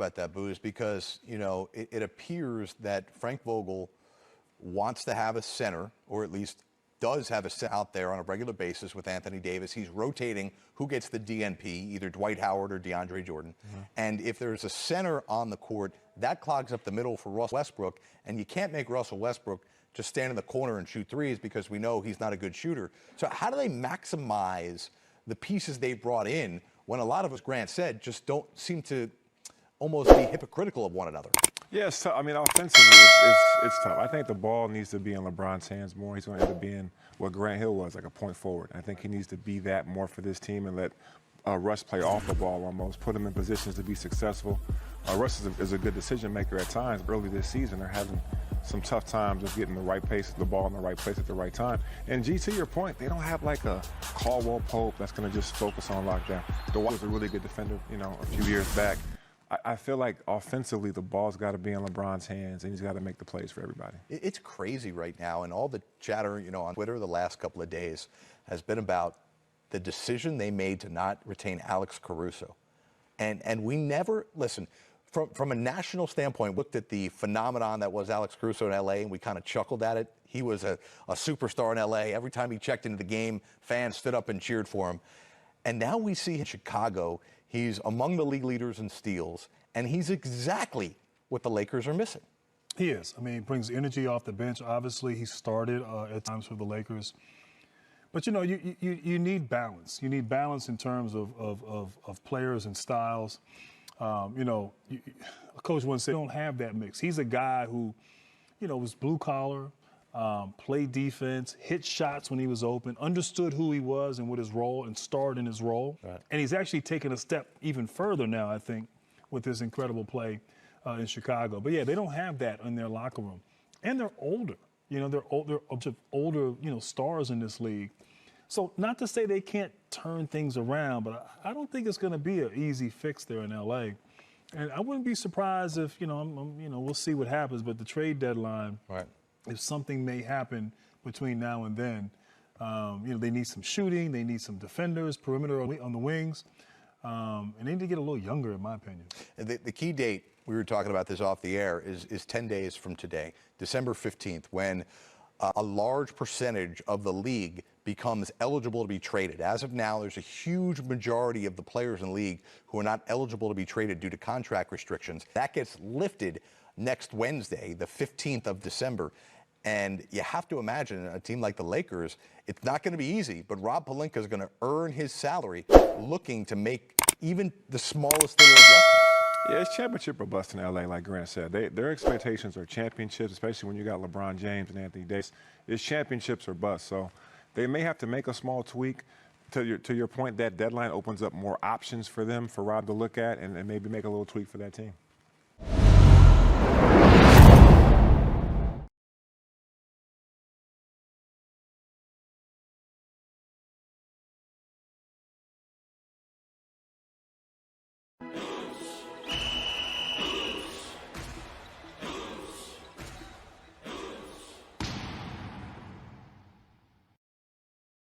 about that, Booz, because, you know, it appears that Frank Vogel wants to have a center, or at least does have a center out there on a regular basis with Anthony Davis. He's rotating who gets the DNP, either Dwight Howard or DeAndre Jordan. And if there's a center on the court, that clogs up the middle for Russell Westbrook, and you can't make Russell Westbrook just stand in the corner and shoot threes because we know he's not a good shooter. So how do they maximize the pieces they brought in when a lot of us, Grant said, just don't seem to almost be hypocritical of one another? Yeah, it's tough. I mean, offensively, it's tough. I think the ball needs to be in LeBron's hands more. He's going to end up being what Grant Hill was, like a point forward. I think he needs to be that more for this team and let Russ play off the ball almost, put him in positions to be successful. Russ is a good decision maker at times. Early this season, they're having some tough times of getting the right pace, the ball in the right place at the right time. And G, to your point, they don't have like a Caldwell Pope that's going to just focus on lockdown. Dwight was a really good defender, you know, a few years back. I feel like offensively the ball's got to be in LeBron's hands, and he's got to make the plays for everybody. It's crazy right now, and all the chatter, you know, on Twitter the last couple of days has been about the decision they made to not retain Alex Caruso. And we never, listen, from a national standpoint, looked at the phenomenon that was Alex Caruso in L.A., and we kind of chuckled at it. He was a superstar in L.A. Every time he checked into the game, fans stood up and cheered for him. And now we see in Chicago, he's among the league leaders in steals, and he's exactly what the Lakers are missing. He is. I mean, he brings energy off the bench. Obviously, he started at times for the Lakers. But, you know, you need balance. You need balance in terms of players and styles. You know, a coach once said, don't have that mix. He's a guy who, you know, was blue-collar, played defense, hit shots when he was open, understood who he was and what his role, and starred in his role. Right. And he's actually taken a step even further now, I think, with his incredible play in Chicago. But, yeah, they don't have that in their locker room. And they're older. You know, they're a bunch of older, you know, stars in this league. So not to say they can't turn things around, but I don't think it's going to be an easy fix there in L.A. And I wouldn't be surprised if, you know, we'll see what happens. But the trade deadline, right, if something may happen between now and then, you know, they need some shooting, they need some defenders, perimeter on the wings, and they need to get a little younger, in my opinion. The key date, we were talking about this off the air, is 10 days from today, December 15th, when a large percentage of the league becomes eligible to be traded. As of now, there's a huge majority of the players in the league who are not eligible to be traded due to contract restrictions. That gets lifted next Wednesday, the 15th of December. And you have to imagine a team like the Lakers, it's not going to be easy, but Rob Pelinka is going to earn his salary looking to make even the smallest little adjustments. Yeah, it's championship or bust in L.A., like Grant said. Their expectations are championships, especially when you got LeBron James and Anthony Davis. It's championships or bust. So they may have to make a small tweak. To your point, that deadline opens up more options for them, for Rob to look at, and maybe make a little tweak for that team.